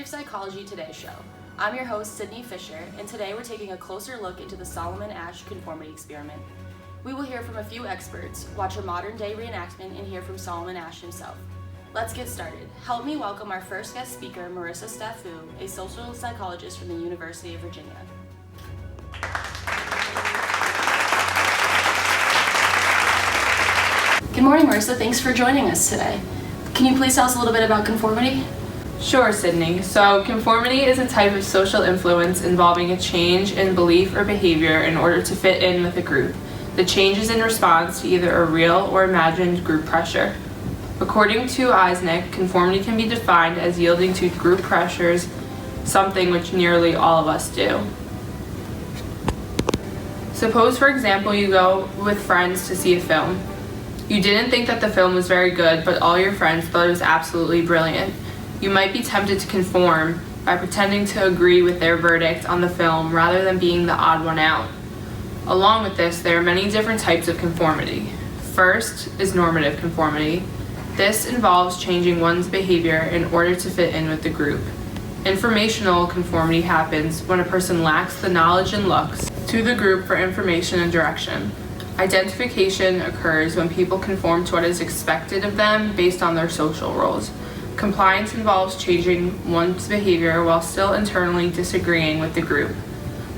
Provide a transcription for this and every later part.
History of Psychology Today show. I'm your host, Sydney Fisher, and today we're taking a closer look into the Solomon Asch Conformity experiment. We will hear from a few experts, watch a modern-day reenactment, and hear from Solomon Asch himself. Let's get started. Help me welcome our first guest speaker, Marissa Staffu, a social psychologist from the University of Virginia. Good morning, Marissa. Thanks for joining us today. Can you please tell us a little bit about conformity? Sure, Sydney. So conformity is a type of social influence involving a change in belief or behavior in order to fit in with a group. The change is in response to either a real or imagined group pressure. According to Eisnick, conformity can be defined as yielding to group pressures, something which nearly all of us do. Suppose, for example, you go with friends to see a film. You didn't think that the film was very good, but all your friends thought it was absolutely brilliant. You might be tempted to conform by pretending to agree with their verdict on the film rather than being the odd one out. Along with this, there are many different types of conformity. First is normative conformity. This involves changing one's behavior in order to fit in with the group. Informational conformity happens when a person lacks the knowledge and looks to the group for information and direction. Identification occurs when people conform to what is expected of them based on their social roles. Compliance involves changing one's behavior while still internally disagreeing with the group.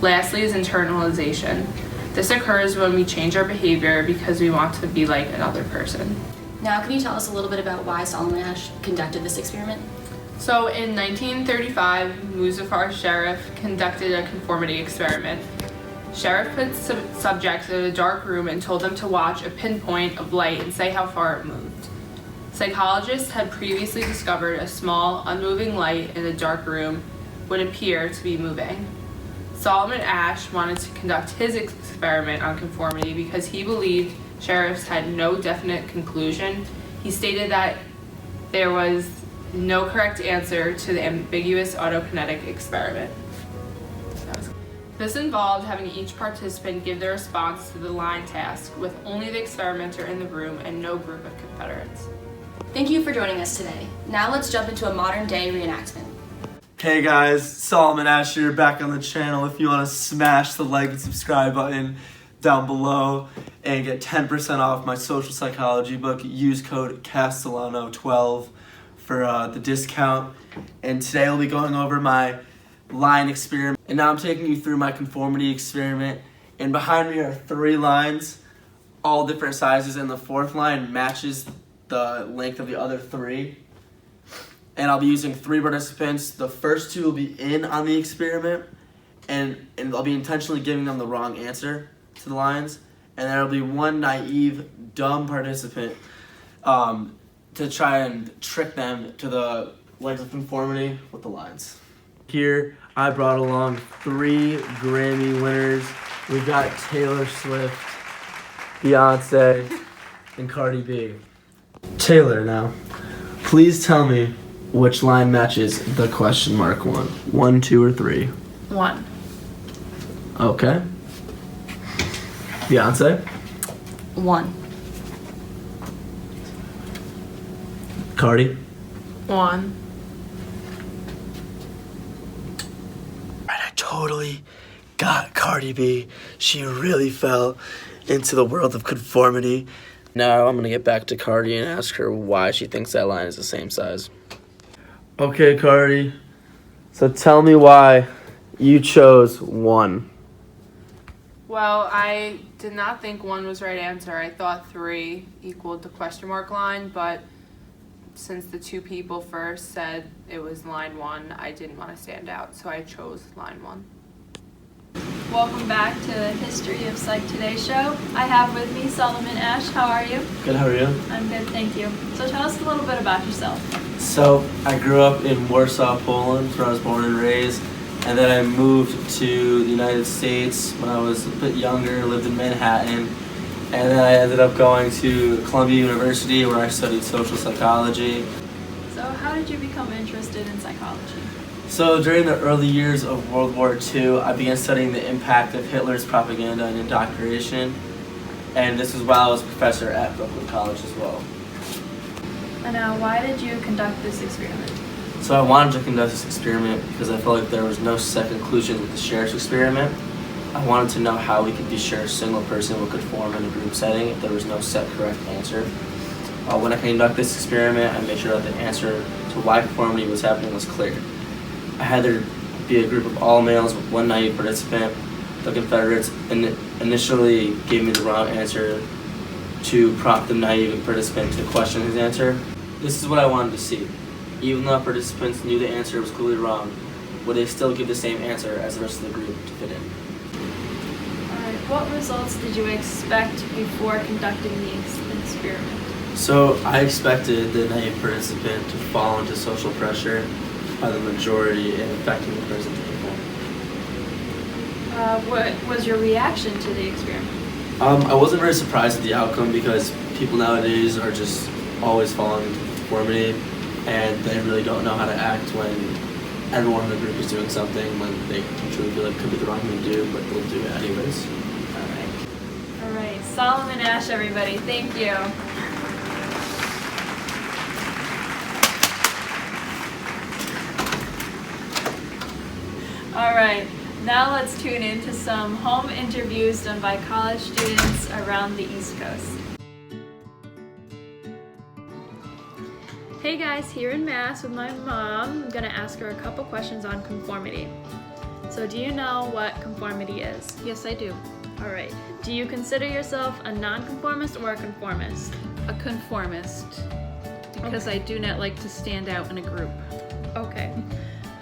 Lastly is internalization. This occurs when we change our behavior because we want to be like another person. Now, can you tell us a little bit about why Solomon Asch conducted this experiment? So in 1935, Muzaffar Sharif conducted a conformity experiment. Sharif put subjects in a dark room and told them to watch a pinpoint of light and say how far it moved. Psychologists had previously discovered a small, unmoving light in a dark room would appear to be moving. Solomon Asch wanted to conduct his experiment on conformity because he believed Sharif's had no definite conclusion. He stated that there was no correct answer to the ambiguous autokinetic experiment. This involved having each participant give their response to the line task with only the experimenter in the room and no group of confederates. Thank you for joining us today. Now let's jump into a modern-day reenactment. Hey guys, Solomon Asch here, back on the channel. If you want to smash the like and subscribe button down below and get 10% off my social psychology book, use code Castellano12 for the discount. And today I'll be going over my line experiment. And now I'm taking you through my conformity experiment. And behind me are 3 lines, all different sizes, and the 4th line matches the length of the other 3. And I'll be using 3 participants. The first 2 will be in on the experiment, and I'll be intentionally giving them the wrong answer to the lines. And there will be 1 naive, dumb participant to try and trick them to the length of conformity with the lines. Here, I brought along 3 Grammy winners. We've got Taylor Swift, Beyonce, and Cardi B. Taylor, now, please tell me which line matches the question mark one. 1, 2, or 3? 1. Okay. Beyonce? 1. Cardi? 1. I totally got Cardi B. She really fell into the world of conformity. Now I'm gonna get back to Cardi and ask her why she thinks that line is the same size. Okay, Cardi. So tell me why you chose 1. Well, I did not think 1 was the right answer. I thought 3 equaled the question mark line, but since the 2 people first said it was line 1, I didn't want to stand out, so I chose line 1. Welcome back to the History of Psych Today show. I have with me Solomon Asch. How are you? Good, how are you? I'm good, thank you. So tell us a little bit about yourself. So I grew up in Warsaw, Poland, where I was born and raised. And then I moved to the United States when I was a bit younger, lived in Manhattan. And then I ended up going to Columbia University where I studied social psychology. So how did you become interested in psychology? So during the early years of World War II, I began studying the impact of Hitler's propaganda and indoctrination. And this was while I was a professor at Brooklyn College as well. And now, why did you conduct this experiment? So I wanted to conduct this experiment because I felt like there was no set conclusion with the sheriff's experiment. I wanted to know how we could be sure a single person would conform in a group setting if there was no set correct answer. When I conduct this experiment, I made sure that the answer to why conformity was happening was clear. I had there be a group of all males with one naive participant. The Confederates initially gave me the wrong answer to prompt the naive participant to question his answer. This is what I wanted to see. Even though participants knew the answer was clearly wrong, would they still give the same answer as the rest of the group to fit in? Alright, what results did you expect before conducting the experiment? So I expected the naive participant to fall into social pressure by the majority in affecting the person to conform. What was your reaction to the experiment? I wasn't very surprised at the outcome because people nowadays are just always falling into conformity and they really don't know how to act when everyone in the group is doing something when they truly feel like it could be the wrong thing to do, but they'll do it anyways. Alright, Solomon Asch, everybody, thank you. Alright, now let's tune in to some home interviews done by college students around the East Coast. Hey guys, here in Mass with my mom. I'm gonna ask her a couple questions on conformity. So do you know what conformity is? Yes, I do. Alright, do you consider yourself a nonconformist or a conformist? A conformist, because I do not like to stand out in a group. Okay.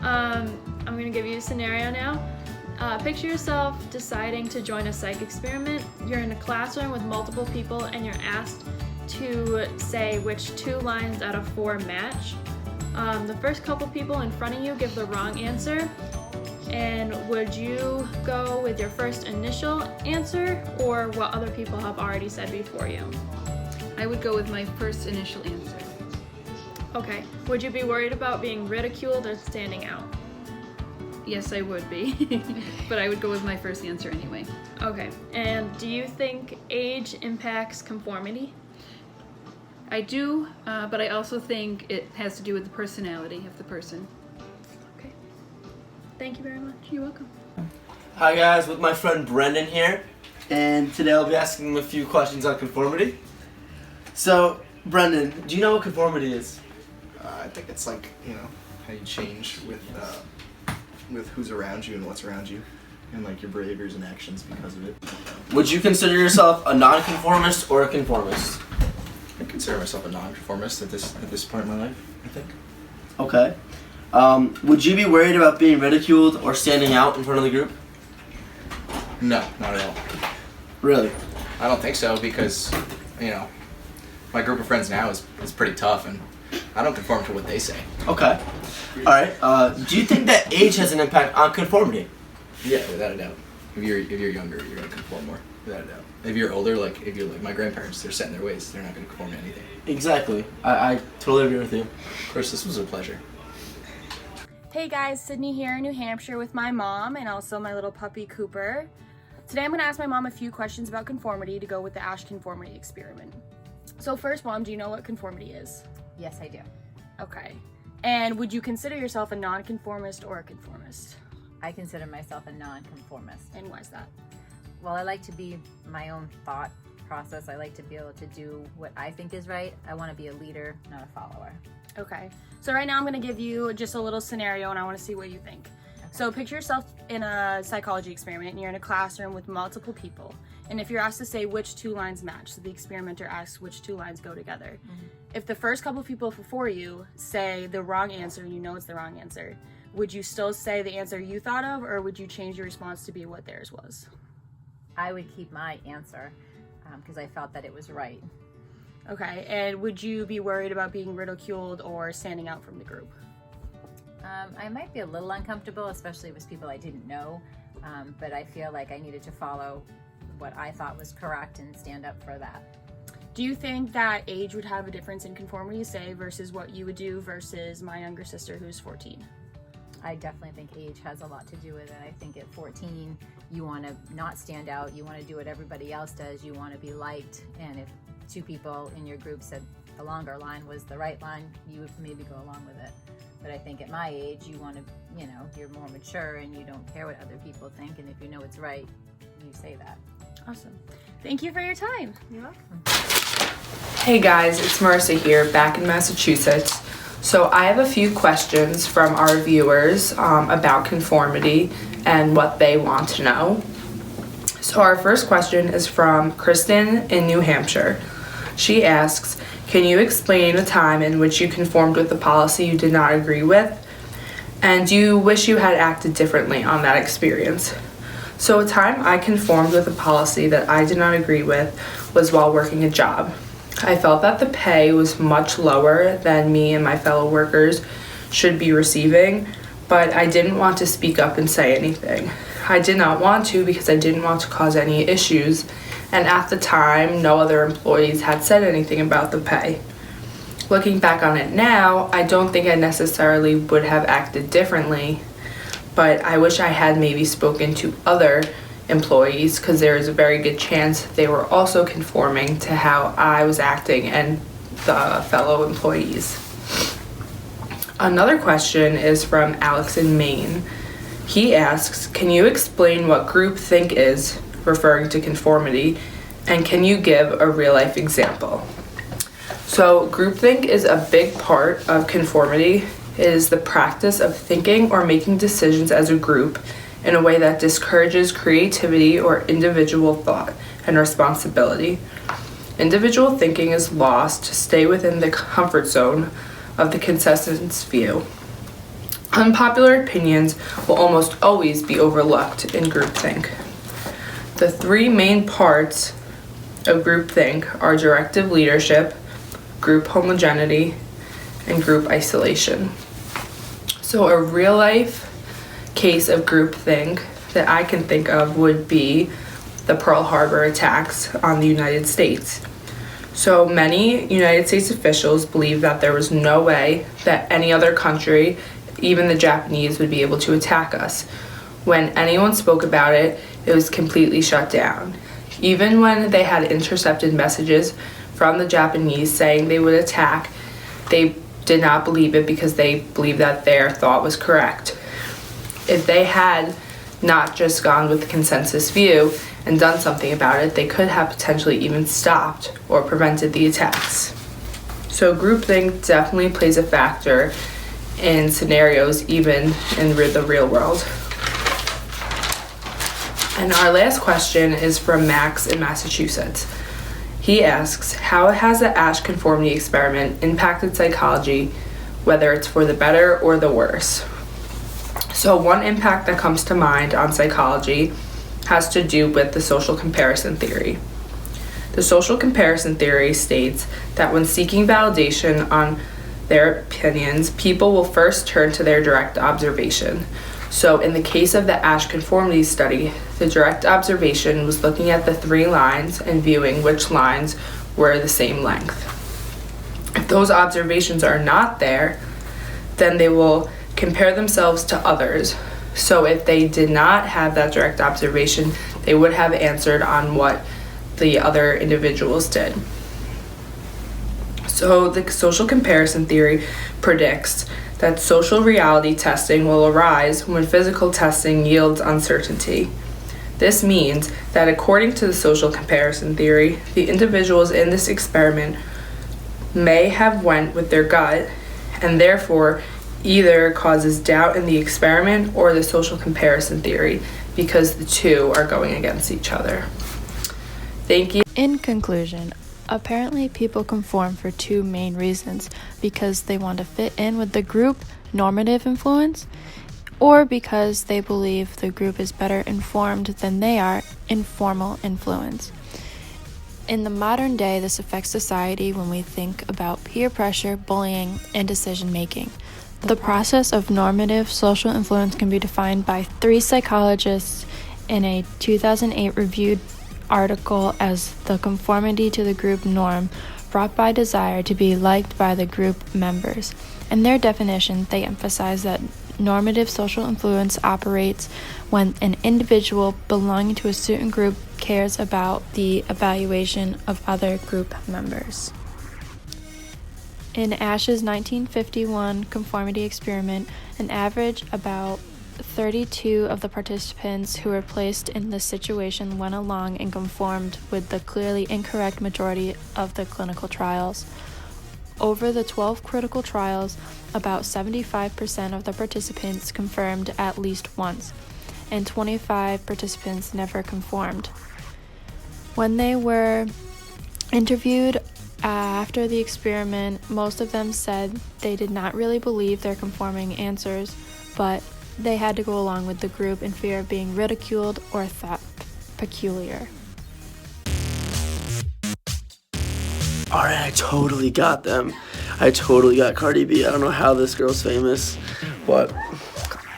I'm gonna give you a scenario now. Picture yourself deciding to join a psych experiment. You're in a classroom with multiple people and you're asked to say which 2 lines out of 4 match. The first couple people in front of you give the wrong answer. And would you go with your first initial answer or what other people have already said before you? I would go with my first initial answer. Okay. Would you be worried about being ridiculed or standing out? Yes, I would be, but I would go with my first answer anyway. Okay. And do you think age impacts conformity? I do, but I also think it has to do with the personality of the person. Okay. Thank you very much. You're welcome. Hi guys, with my friend Brendan here, and today I'll be asking him a few questions on conformity. So, Brendan, do you know what conformity is? I think it's like, how you change with who's around you and what's around you, and like your behaviors and actions because of it. Would you consider yourself a nonconformist or a conformist? I consider myself a non-conformist at this point in my life, I think. Okay. Would you be worried about being ridiculed or standing out in front of the group? No, not at all. Really? I don't think so because, my group of friends now is pretty tough and I don't conform to what they say. Okay. Alright. Do you think that age has an impact on conformity? Yeah, without a doubt. If you're younger, you're gonna conform more, without a doubt. If you're older, if you're like my grandparents, they're set in their ways. They're not gonna conform to anything. Exactly. I totally agree with you. Chris, this was a pleasure. Hey guys, Sydney here in New Hampshire with my mom and also my little puppy Cooper. Today I'm going to ask my mom a few questions about conformity to go with the Asch Conformity experiment. So first, Mom, do you know what conformity is? Yes, I do. Okay. And would you consider yourself a nonconformist or a conformist? I consider myself a non-conformist. And why is that? Well, I like to be my own thought process. I like to be able to do what I think is right. I want to be a leader, not a follower. Okay. So right now I'm going to give you just a little scenario and I want to see what you think. Okay. So picture yourself in a psychology experiment and you're in a classroom with multiple people. And if you're asked to say which 2 lines match, so the experimenter asks which 2 lines go together. Mm-hmm. If the first couple people before you say the wrong answer and you know it's the wrong answer, would you still say the answer you thought of or would you change your response to be what theirs was? I would keep my answer because I felt that it was right. Okay, and would you be worried about being ridiculed or standing out from the group? I might be a little uncomfortable, especially with people I didn't know, but I feel like I needed to follow what I thought was correct and stand up for that. Do you think that age would have a difference in conformity, say, versus what you would do versus my younger sister who's 14? I definitely think age has a lot to do with it. I think at 14, you want to not stand out, you want to do what everybody else does, you want to be liked, and if 2 people in your group said the longer line was the right line, you would maybe go along with it. But I think at my age, you want to, you're more mature and you don't care what other people think. And if you know it's right, you say that. Awesome. Thank you for your time. You're welcome. Hey guys, it's Marissa here, back in Massachusetts. So I have a few questions from our viewers about conformity and what they want to know. So our first question is from Kristen in New Hampshire. She asks, can you explain a time in which you conformed with a policy you did not agree with? And do you wish you had acted differently on that experience? So a time I conformed with a policy that I did not agree with was while working a job. I felt that the pay was much lower than me and my fellow workers should be receiving, but I didn't want to speak up and say anything. I did not want to because I didn't want to cause any issues, and at the time, no other employees had said anything about the pay. Looking back on it now, I don't think I necessarily would have acted differently, but I wish I had maybe spoken to other employees because there is a very good chance they were also conforming to how I was acting and the fellow employees. Another question is from Alex in Maine. He asks, can you explain what groupthink is, referring to conformity, and can you give a real-life example? So groupthink is a big part of conformity. It is the practice of thinking or making decisions as a group in a way that discourages creativity or individual thought and responsibility. Individual thinking is lost to stay within the comfort zone of the consensus view. Unpopular opinions will almost always be overlooked in groupthink. The three main parts of groupthink are directive leadership, group homogeneity, and group isolation. So a real life case of groupthink that I can think of would be the Pearl Harbor attacks on the United States. So many United States officials believed that there was no way that any other country, even the Japanese, would be able to attack us. When anyone spoke about it, it was completely shut down. Even when they had intercepted messages from the Japanese saying they would attack, they did not believe it because they believed that their thought was correct. If they had not just gone with the consensus view and done something about it, they could have potentially even stopped or prevented the attacks. So groupthink definitely plays a factor in scenarios even in the real world. And our last question is from Max in Massachusetts. He asks, how has the Asch Conformity experiment impacted psychology, whether it's for the better or the worse? So one impact that comes to mind on psychology has to do with the social comparison theory. The social comparison theory states that when seeking validation on their opinions, people will first turn to their direct observation. So in the case of the Asch Conformity study, the direct observation was looking at the three lines and viewing which lines were the same length. If those observations are not there, then they will compare themselves to others. So if they did not have that direct observation, they would have answered on what the other individuals did. So the social comparison theory predicts that social reality testing will arise when physical testing yields uncertainty. This means that according to the social comparison theory, the individuals in this experiment may have went with their gut and therefore either causes doubt in the experiment or the social comparison theory because the two are going against each other. Thank you. In conclusion, apparently people conform for two main reasons: because they want to fit in with the group, normative influence, or because they believe the group is better informed than they are, informal influence. In the modern day, this affects society when we think about peer pressure, bullying, and decision making. The process of normative social influence can be defined by three psychologists in a 2008 reviewed article as the conformity to the group norm brought by desire to be liked by the group members. In their definition, they emphasize that normative social influence operates when an individual belonging to a certain group cares about the evaluation of other group members. In Asch's 1951 conformity experiment, an average about 32 of the participants who were placed in this situation went along and conformed with the clearly incorrect majority of the clinical trials. Over the 12 critical trials, about 75% of the participants confirmed at least once, and 25 participants never conformed. When they were interviewed after the experiment, most of them said they did not really believe their conforming answers, but they had to go along with the group in fear of being ridiculed or thought peculiar. Alright, I totally got them. I totally got Cardi B. I don't know how this girl's famous, but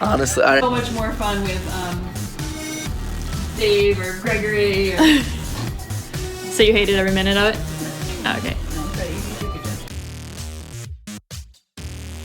honestly, So much more fun with Dave or Gregory. So you hated every minute of it? Okay.